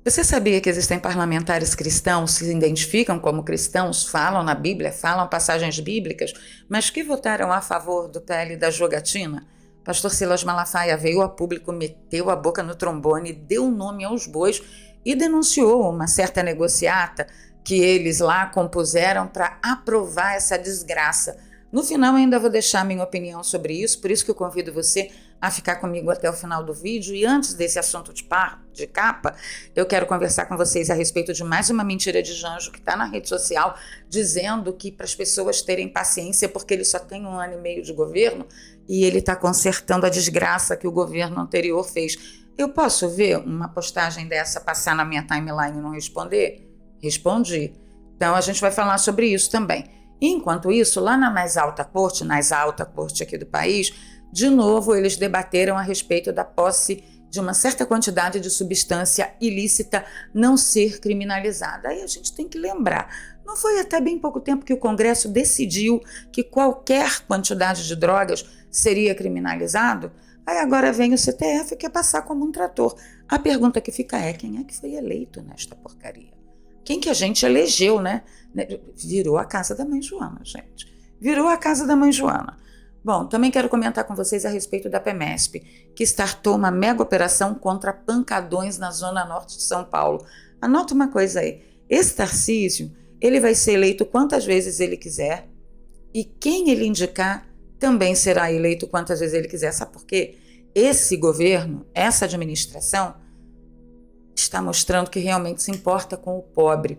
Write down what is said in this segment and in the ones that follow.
Você sabia que existem parlamentares cristãos, se identificam como cristãos, falam na Bíblia, falam passagens bíblicas, mas que votaram a favor do PL da jogatina? Pastor Silas Malafaia veio a público, meteu a boca no trombone, deu nome aos bois e denunciou uma certa negociata que eles lá compuseram para aprovar essa desgraça. No final, ainda vou deixar minha opinião sobre isso, por isso que eu convido você a ficar comigo até o final do vídeo. E antes desse assunto de capa, eu quero conversar com vocês a respeito de mais uma mentira de Janjo que está na rede social, dizendo que para as pessoas terem paciência, porque ele só tem 1 ano e meio de governo e ele está consertando a desgraça que o governo anterior fez. Eu posso ver uma postagem dessa passar na minha timeline e não responder? Respondi. Então a gente vai falar sobre isso também. Enquanto isso, lá na mais alta corte aqui do país, de novo eles debateram a respeito da posse de uma certa quantidade de substância ilícita não ser criminalizada. Aí a gente tem que lembrar, não foi até bem pouco tempo que o Congresso decidiu que qualquer quantidade de drogas seria criminalizado? Aí agora vem o CTF e quer passar como um trator. A pergunta que fica é, quem é que foi eleito nesta porcaria? Quem que a gente elegeu, né? Virou a casa da mãe Joana, gente. Virou a casa da mãe Joana. Bom, também quero comentar com vocês a respeito da PEMESP, que startou uma mega operação contra pancadões na zona norte de São Paulo. Anota uma coisa aí. Esse Tarcísio, ele vai ser eleito quantas vezes ele quiser e quem ele indicar também será eleito quantas vezes ele quiser. Sabe por quê? Esse governo, essa administração, está mostrando que realmente se importa com o pobre.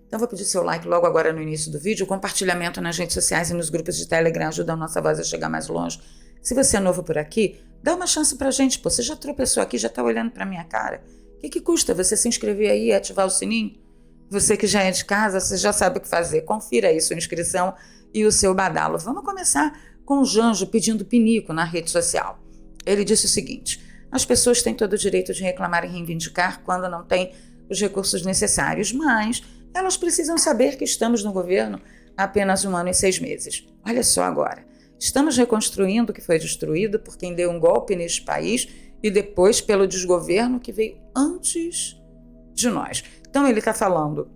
Então vou pedir seu like logo agora no início do vídeo, compartilhamento nas redes sociais e nos grupos de Telegram, ajuda a nossa voz a chegar mais longe. Se você é novo por aqui, dá uma chance pra gente, pô, você já tropeçou aqui, já tá olhando pra minha cara. O que custa você se inscrever aí e ativar o sininho? Você que já é de casa, você já sabe o que fazer, confira aí sua inscrição e o seu badalo. Vamos começar com o Janjo pedindo pinico na rede social. Ele disse o seguinte: as pessoas têm todo o direito de reclamar e reivindicar quando não têm os recursos necessários, mas elas precisam saber que estamos no governo há apenas 1 ano e 6 meses. Olha só agora, estamos reconstruindo o que foi destruído por quem deu um golpe neste país e depois pelo desgoverno que veio antes de nós. Então ele está falando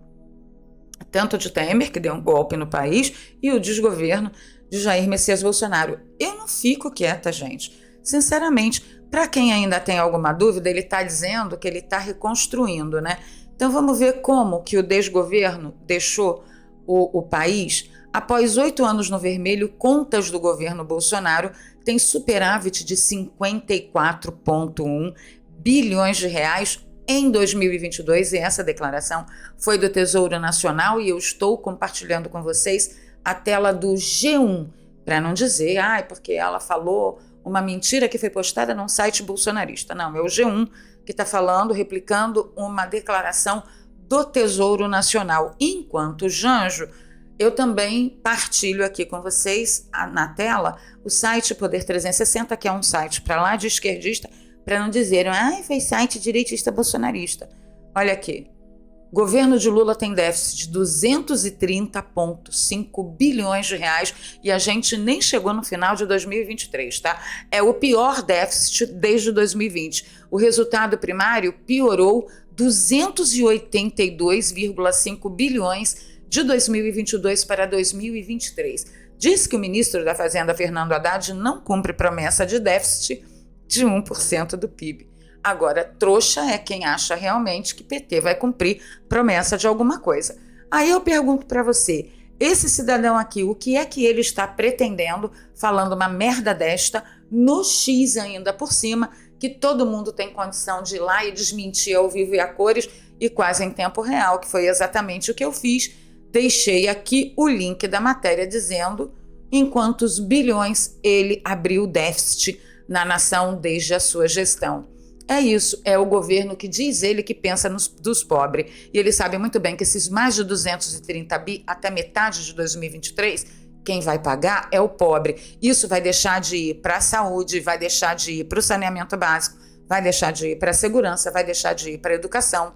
tanto de Temer, que deu um golpe no país, e o desgoverno de Jair Messias Bolsonaro. Eu não fico quieta, gente. Sinceramente, para quem ainda tem alguma dúvida, ele está dizendo que ele está reconstruindo, né? Então vamos ver como que o desgoverno deixou o país. Após 8 anos no vermelho, contas do governo Bolsonaro têm superávit de 54,1 bilhões de reais em 2022, e essa declaração foi do Tesouro Nacional, e eu estou compartilhando com vocês a tela do G1, para não dizer, porque ela falou uma mentira que foi postada num site bolsonarista. Não, é o G1 que está falando, replicando uma declaração do Tesouro Nacional. Enquanto Janjo, eu também partilho aqui com vocês na tela o site Poder 360, que é um site para lá de esquerdista, para não dizerem, foi site direitista bolsonarista. Olha aqui, governo de Lula tem déficit de 230,5 bilhões de reais e a gente nem chegou no final de 2023, tá? É o pior déficit desde 2020. O resultado primário piorou 282,5 bilhões de 2022 para 2023. Diz que o ministro da Fazenda, Fernando Haddad, não cumpre promessa de déficit de 1% do PIB. Agora, trouxa é quem acha realmente que PT vai cumprir promessa de alguma coisa. Aí eu pergunto para você, esse cidadão aqui, o que é que ele está pretendendo falando uma merda desta, no X ainda por cima, que todo mundo tem condição de ir lá e desmentir ao vivo e a cores e quase em tempo real, que foi exatamente o que eu fiz. Deixei aqui o link da matéria dizendo em quantos bilhões ele abriu déficit na nação desde a sua gestão. É isso, é o governo que diz ele que pensa dos pobres. E ele sabe muito bem que esses mais de 230 bi até metade de 2023, quem vai pagar é o pobre. Isso vai deixar de ir para a saúde, vai deixar de ir para o saneamento básico, vai deixar de ir para a segurança, vai deixar de ir para a educação.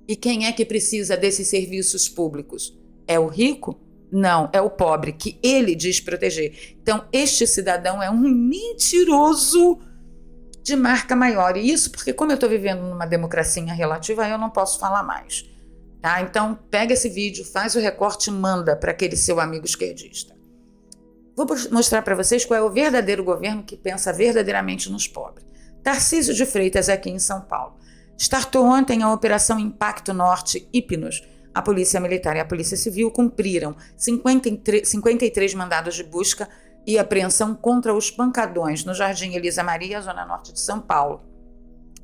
E quem é que precisa desses serviços públicos? É o rico? Não, é o pobre, que ele diz proteger. Então, este cidadão é um mentiroso de marca maior. E isso porque, como eu estou vivendo numa democracia relativa, eu não posso falar mais. Tá? Então, pega esse vídeo, faz o recorte e manda para aquele seu amigo esquerdista. Vou mostrar para vocês qual é o verdadeiro governo que pensa verdadeiramente nos pobres. Tarcísio de Freitas, aqui em São Paulo. Startou ontem a Operação Impacto Norte Hipnos. A Polícia Militar e a Polícia Civil cumpriram 53 mandados de busca e apreensão contra os pancadões no Jardim Elisa Maria, zona norte de São Paulo,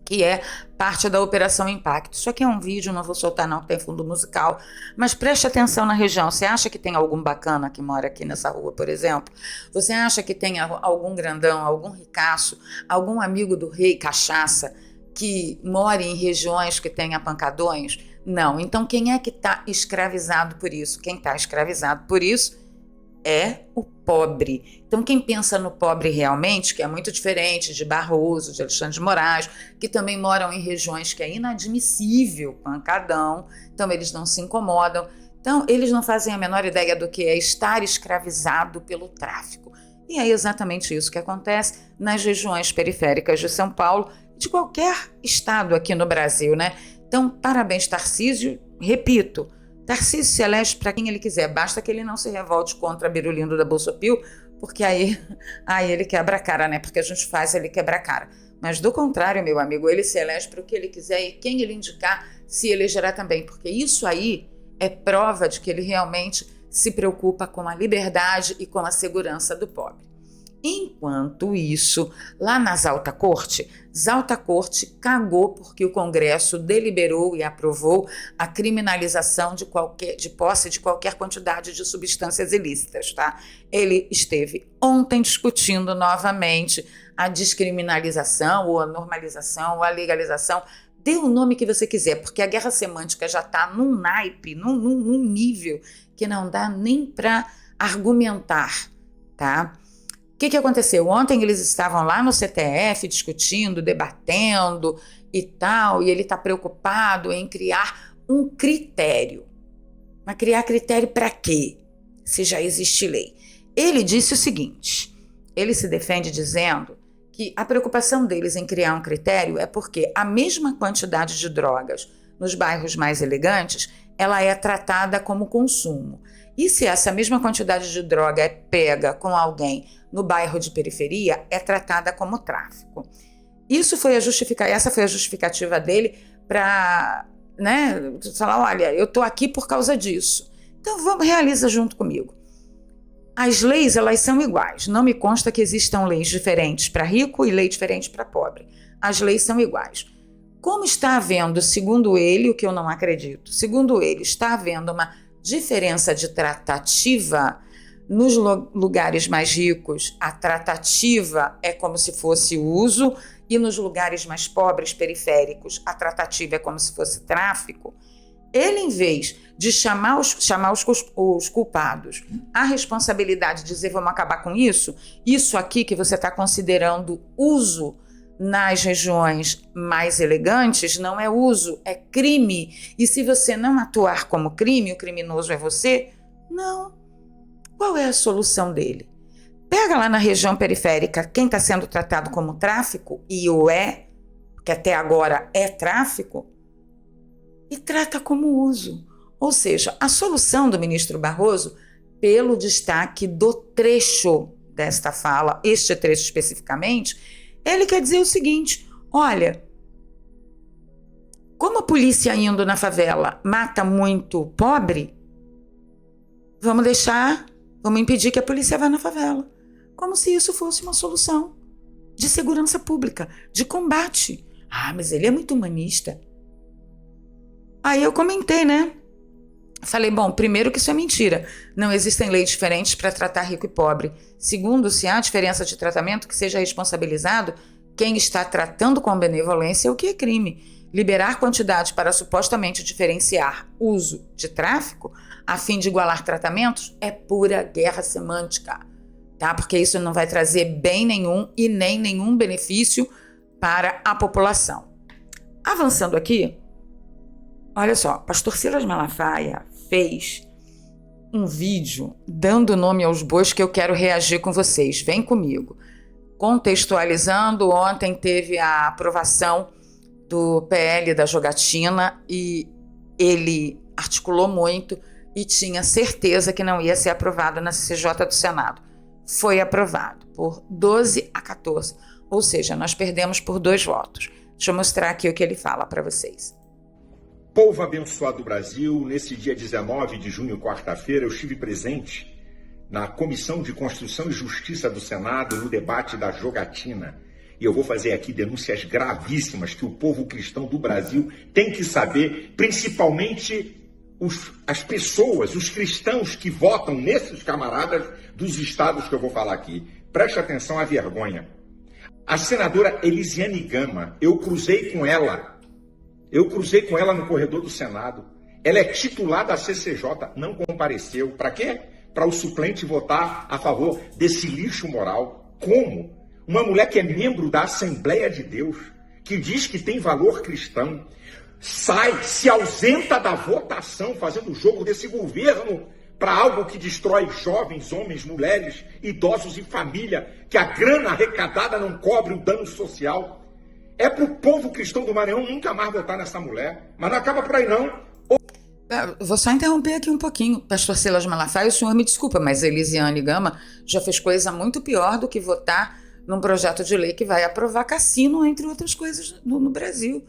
que é parte da Operação Impacto. Isso aqui é um vídeo, não vou soltar não, que tem fundo musical, mas preste atenção na região. Você acha que tem algum bacana que mora aqui nessa rua, por exemplo? Você acha que tem algum grandão, algum ricaço, algum amigo do rei cachaça que mora em regiões que tenha pancadões? Não. Então, quem é que está escravizado por isso? Quem está escravizado por isso é o pobre. Então, quem pensa no pobre realmente, que é muito diferente de Barroso, de Alexandre de Moraes, que também moram em regiões que é inadmissível pancadão, então eles não se incomodam. Então, eles não fazem a menor ideia do que é estar escravizado pelo tráfico. E é exatamente isso que acontece nas regiões periféricas de São Paulo, de qualquer estado aqui no Brasil, né? Então, parabéns, Tarcísio. Repito, Tarcísio se elege para quem ele quiser, basta que ele não se revolte contra Birulindo da Bolsopil, porque aí ele quebra a cara, né? Porque a gente faz ele quebrar a cara. Mas do contrário, meu amigo, ele se elege para o que ele quiser e quem ele indicar se elegerá também, porque isso aí é prova de que ele realmente se preocupa com a liberdade e com a segurança do pobre. Enquanto isso, lá nas Alta Corte cagou porque o Congresso deliberou e aprovou a criminalização de posse de qualquer quantidade de substâncias ilícitas, tá? Ele esteve ontem discutindo novamente a descriminalização, ou a normalização, ou a legalização. Dê o nome que você quiser, porque a guerra semântica já está num naipe, num nível que não dá nem para argumentar, tá? O que aconteceu? Ontem eles estavam lá no CTF discutindo, debatendo e tal, e ele está preocupado em criar um critério. Mas criar critério para quê? Se já existe lei. Ele disse o seguinte, ele se defende dizendo que a preocupação deles em criar um critério é porque a mesma quantidade de drogas nos bairros mais elegantes, ela é tratada como consumo. E se essa mesma quantidade de droga é pega com alguém no bairro de periferia, é tratada como tráfico. Essa foi a justificativa dele para, falar, olha, eu estou aqui por causa disso. Então realiza junto comigo. As leis, elas são iguais. Não me consta que existam leis diferentes para rico e lei diferente para pobre. As leis são iguais. Como está havendo, segundo ele, o que eu não acredito, segundo ele, está havendo uma diferença de tratativa nos lugares mais ricos, a tratativa é como se fosse uso, e nos lugares mais pobres, periféricos, a tratativa é como se fosse tráfico. Ele, em vez de chamar os culpados à responsabilidade de dizer vamos acabar com isso aqui que você está considerando uso nas regiões mais elegantes não é uso, é crime. E se você não atuar como crime, o criminoso é você? Não. Qual é a solução dele? Pega lá na região periférica quem está sendo tratado como tráfico, e que até agora é tráfico, e trata como uso. Ou seja, a solução do ministro Barroso, pelo destaque do trecho desta fala, este trecho especificamente, ele quer dizer o seguinte, olha, como a polícia indo na favela mata muito pobre, vamos impedir que a polícia vá na favela. Como se isso fosse uma solução de segurança pública, de combate. Ah, mas ele é muito humanista. Aí eu comentei, né? Falei, bom, primeiro que isso é mentira. Não existem leis diferentes para tratar rico e pobre. Segundo, se há diferença de tratamento, que seja responsabilizado quem está tratando com benevolência, o que é crime. Liberar quantidade para supostamente diferenciar uso de tráfico, a fim de igualar tratamentos, é pura guerra semântica, tá? Porque isso não vai trazer bem nenhum e nem nenhum benefício para a população. Avançando aqui, olha só, pastor Silas Malafaia fez um vídeo dando nome aos bois que eu quero reagir com vocês. Vem comigo. Contextualizando, ontem teve a aprovação do PL da jogatina e ele articulou muito e tinha certeza que não ia ser aprovado na CCJ do Senado. Foi aprovado por 12 a 14, ou seja, nós perdemos por 2 votos. Deixa eu mostrar aqui o que ele fala para vocês. Povo abençoado do Brasil, nesse dia 19 de junho, quarta-feira, eu estive presente na Comissão de Constituição e Justiça do Senado no debate da jogatina. E eu vou fazer aqui denúncias gravíssimas que o povo cristão do Brasil tem que saber, principalmente as pessoas, os cristãos que votam nesses camaradas dos estados que eu vou falar aqui. Preste atenção à vergonha. A senadora Elisiane Gama, eu cruzei com ela no corredor do Senado. Ela é titular da CCJ, não compareceu. Para quê? Para o suplente votar a favor desse lixo moral. Como? Uma mulher que é membro da Assembleia de Deus, que diz que tem valor cristão, se ausenta da votação, fazendo o jogo desse governo para algo que destrói jovens, homens, mulheres, idosos e família, que a grana arrecadada não cobre o dano social. É para o povo cristão do Maranhão nunca mais votar nessa mulher. Mas não acaba por aí, não. Vou só interromper aqui um pouquinho. Pastor Silas Malafaia, o senhor me desculpa, mas Elisiane Gama já fez coisa muito pior do que votar num projeto de lei que vai aprovar cassino, entre outras coisas, no Brasil.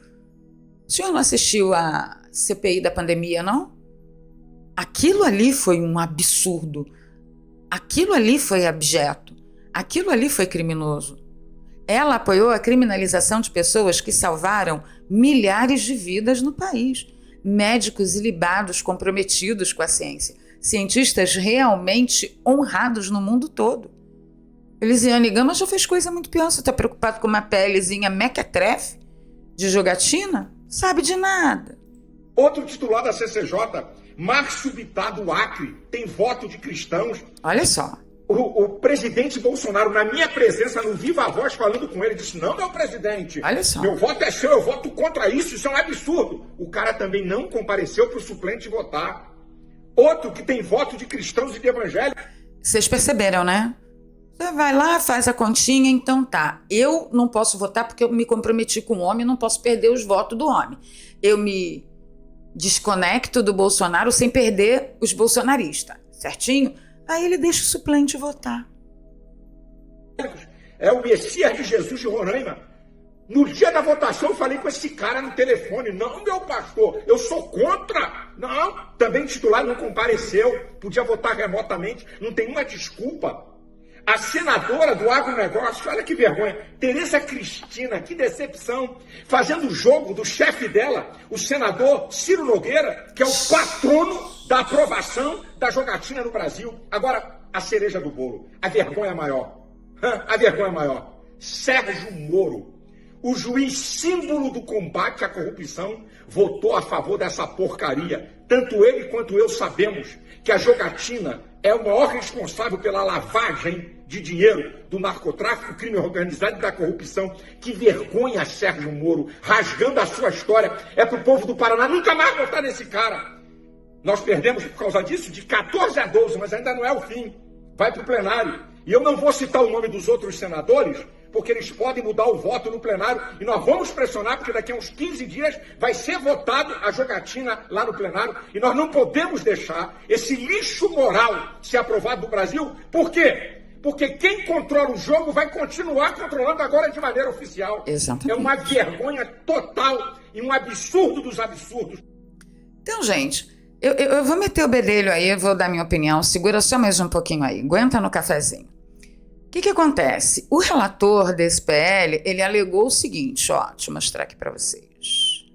O senhor não assistiu à CPI da pandemia, não? Aquilo ali foi um absurdo. Aquilo ali foi abjeto. Aquilo ali foi criminoso. Ela apoiou a criminalização de pessoas que salvaram milhares de vidas no país. Médicos ilibados comprometidos com a ciência. Cientistas realmente honrados no mundo todo. Elisiane Gama já fez coisa muito pior. Você está preocupado com uma pelezinha mequetrefe de jogatina? Sabe de nada. Outro titular da CCJ, Márcio Bittar do Acre, tem voto de cristãos. Olha só. O presidente Bolsonaro, na minha presença, no Viva Voz, falando com ele, disse: não, meu presidente, olha só, meu voto é seu, eu voto contra isso é um absurdo. O cara também não compareceu para o suplente votar. Outro que tem voto de cristãos e de evangélicos. Vocês perceberam, né? Você vai lá, faz a continha, então tá. Eu não posso votar porque eu me comprometi com o homem, não posso perder os votos do homem. Eu me desconecto do Bolsonaro sem perder os bolsonaristas, certinho? Aí ele deixa o suplente votar. É o Messias de Jesus de Roraima. No dia da votação eu falei com esse cara no telefone. Não, meu pastor, eu sou contra. Não, também titular não compareceu. Podia votar remotamente, não tem uma desculpa. A senadora do agronegócio, olha que vergonha, Tereza Cristina, que decepção, fazendo o jogo do chefe dela, o senador Ciro Nogueira, que é o patrono da aprovação da jogatina no Brasil. Agora, a cereja do bolo, a vergonha maior. A vergonha maior. Sérgio Moro, o juiz símbolo do combate à corrupção, votou a favor dessa porcaria. Tanto ele quanto eu sabemos que a jogatina é o maior responsável pela lavagem de dinheiro do narcotráfico, crime organizado e da corrupção. Que vergonha, Sérgio Moro, rasgando a sua história. É pro povo do Paraná nunca mais votar nesse cara. Nós perdemos por causa disso de 14 a 12, mas ainda não é o fim. Vai pro plenário. E eu não vou citar o nome dos outros senadores, porque eles podem mudar o voto no plenário e nós vamos pressionar, porque daqui a uns 15 dias vai ser votado a jogatina lá no plenário e nós não podemos deixar esse lixo moral ser aprovado no Brasil. Por quê? Porque quem controla o jogo vai continuar controlando agora de maneira oficial. Exatamente. É uma vergonha total e um absurdo dos absurdos. Então, gente, eu vou meter o bedelho aí, eu vou dar minha opinião. Segura só mais um pouquinho aí, aguenta no cafezinho. O que acontece? O relator desse PL, ele alegou o seguinte, ó, deixa eu mostrar aqui para vocês.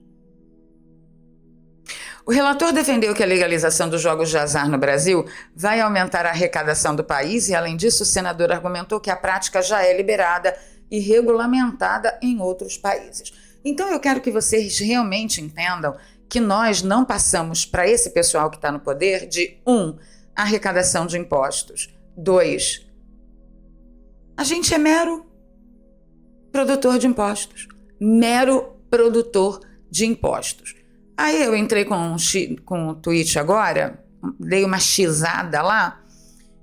O relator defendeu que a legalização dos jogos de azar no Brasil vai aumentar a arrecadação do país e, além disso, o senador argumentou que a prática já é liberada e regulamentada em outros países. Então, eu quero que vocês realmente entendam que nós não passamos para esse pessoal que está no poder de 1, arrecadação de impostos, 2, a gente é mero produtor de impostos. Mero produtor de impostos. Aí eu entrei com um tweet agora, dei uma xizada lá,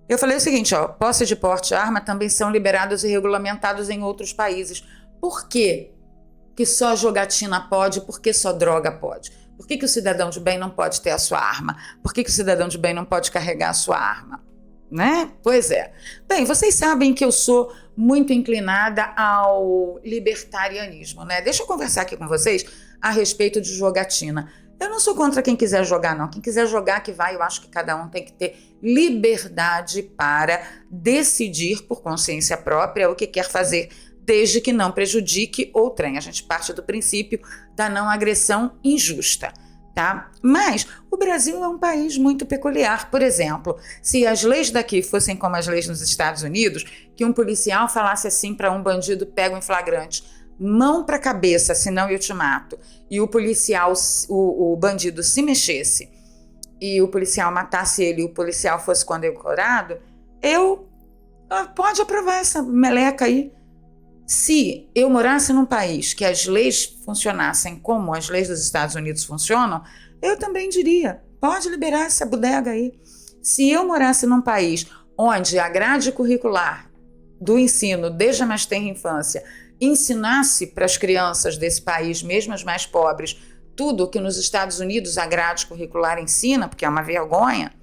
Eu falei o seguinte, ó, posse de porte de arma também são liberados e regulamentados em outros países. Por quê que só jogatina pode? Por que só droga pode? Por que o cidadão de bem não pode ter a sua arma? Por que o cidadão de bem não pode carregar a sua arma? Né? Pois é. Bem, vocês sabem que eu sou muito inclinada ao libertarianismo, né? Deixa eu conversar aqui com vocês a respeito de jogatina. Eu não sou contra quem quiser jogar, não. Quem quiser jogar, que vai. Eu acho que cada um tem que ter liberdade para decidir por consciência própria o que quer fazer, desde que não prejudique outrem. A gente parte do princípio da não agressão injusta, tá? Mas o Brasil é um país muito peculiar. Por exemplo, se as leis daqui fossem como as leis nos Estados Unidos, que um policial falasse assim para um bandido pego em flagrante: mão para a cabeça, senão eu te mato, e o policial, o bandido se mexesse e o policial matasse ele e o policial fosse condecorado, pode aprovar essa meleca aí. Se eu morasse num país que as leis funcionassem como as leis dos Estados Unidos funcionam, eu também diria, pode liberar essa bodega aí. Se eu morasse num país onde a grade curricular do ensino, desde a mais tenra infância, ensinasse para as crianças desse país, mesmo as mais pobres, tudo o que nos Estados Unidos a grade curricular ensina, porque é uma vergonha,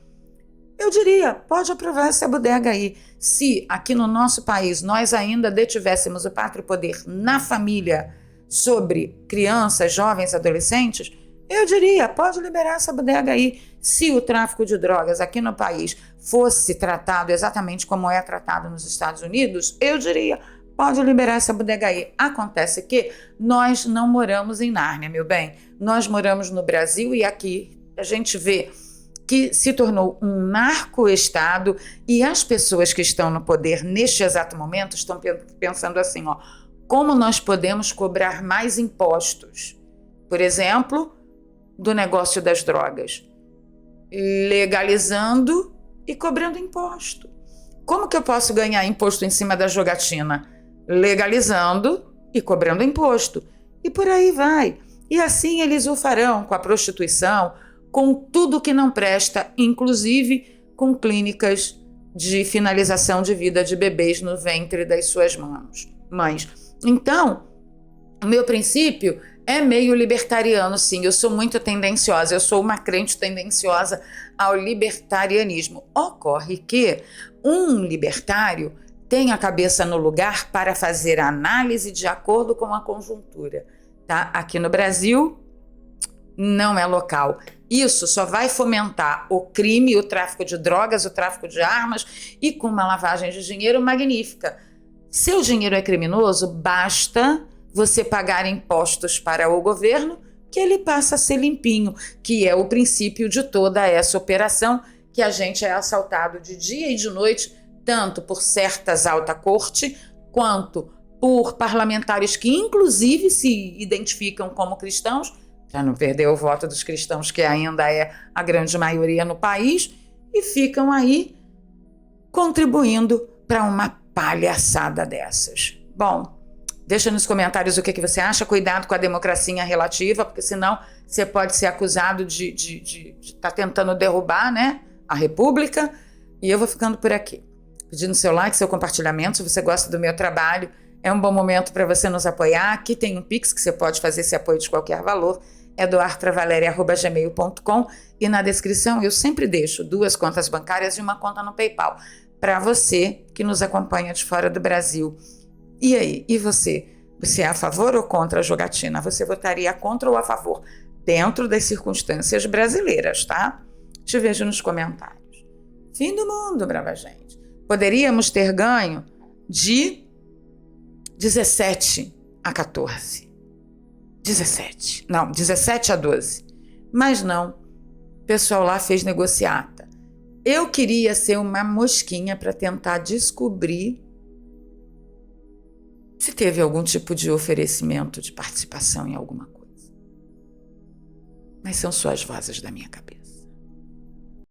eu diria, pode aprovar essa bodega aí. Se aqui no nosso país nós ainda detivéssemos o pátrio poder na família sobre crianças, jovens, adolescentes, eu diria, pode liberar essa bodega aí. Se o tráfico de drogas aqui no país fosse tratado exatamente como é tratado nos Estados Unidos, eu diria, pode liberar essa bodega aí. Acontece que nós não moramos em Nárnia, meu bem. Nós moramos no Brasil e aqui a gente vê que se tornou um narco-estado e as pessoas que estão no poder neste exato momento estão pensando assim, ó, como nós podemos cobrar mais impostos? Por exemplo, do negócio das drogas, legalizando e cobrando imposto. Como que eu posso ganhar imposto em cima da jogatina? Legalizando e cobrando imposto. E por aí vai. E assim eles o farão com a prostituição, com tudo que não presta, inclusive com clínicas de finalização de vida de bebês no ventre das suas mães. Então, o meu princípio é meio libertariano, sim. Eu sou muito tendenciosa, eu sou uma crente tendenciosa ao libertarianismo. Ocorre que um libertário tem a cabeça no lugar para fazer análise de acordo com a conjuntura, tá? Aqui no Brasil, não é local. Isso só vai fomentar o crime, o tráfico de drogas, o tráfico de armas e com uma lavagem de dinheiro magnífica. Seu dinheiro é criminoso, basta você pagar impostos para o governo que ele passa a ser limpinho, que é o princípio de toda essa operação, que a gente é assaltado de dia e de noite, tanto por certas alta corte, quanto por parlamentares que inclusive se identificam como cristãos, para não perder o voto dos cristãos, que ainda é a grande maioria no país, e ficam aí contribuindo para uma palhaçada dessas. Bom, deixa nos comentários o que você acha. Cuidado com a democracia relativa, porque senão você pode ser acusado de estar tentando derrubar, né, a República. E eu vou ficando por aqui, pedindo seu like, seu compartilhamento. Se você gosta do meu trabalho, é um bom momento para você nos apoiar. Aqui tem um Pix que você pode fazer esse apoio de qualquer valor. É doartravaleria@gmail.com, e na descrição eu sempre deixo 2 contas bancárias e uma conta no PayPal para você que nos acompanha de fora do Brasil. E aí, e você? Você é a favor ou contra a jogatina? Você votaria contra ou a favor? Dentro das circunstâncias brasileiras, tá? Te vejo nos comentários. Fim do mundo, brava gente. Poderíamos ter ganho de 17 a 14. 17 a 12. Mas não, o pessoal lá fez negociata. Eu queria ser uma mosquinha para tentar descobrir se teve algum tipo de oferecimento de participação em alguma coisa. Mas são só as vozes da minha cabeça.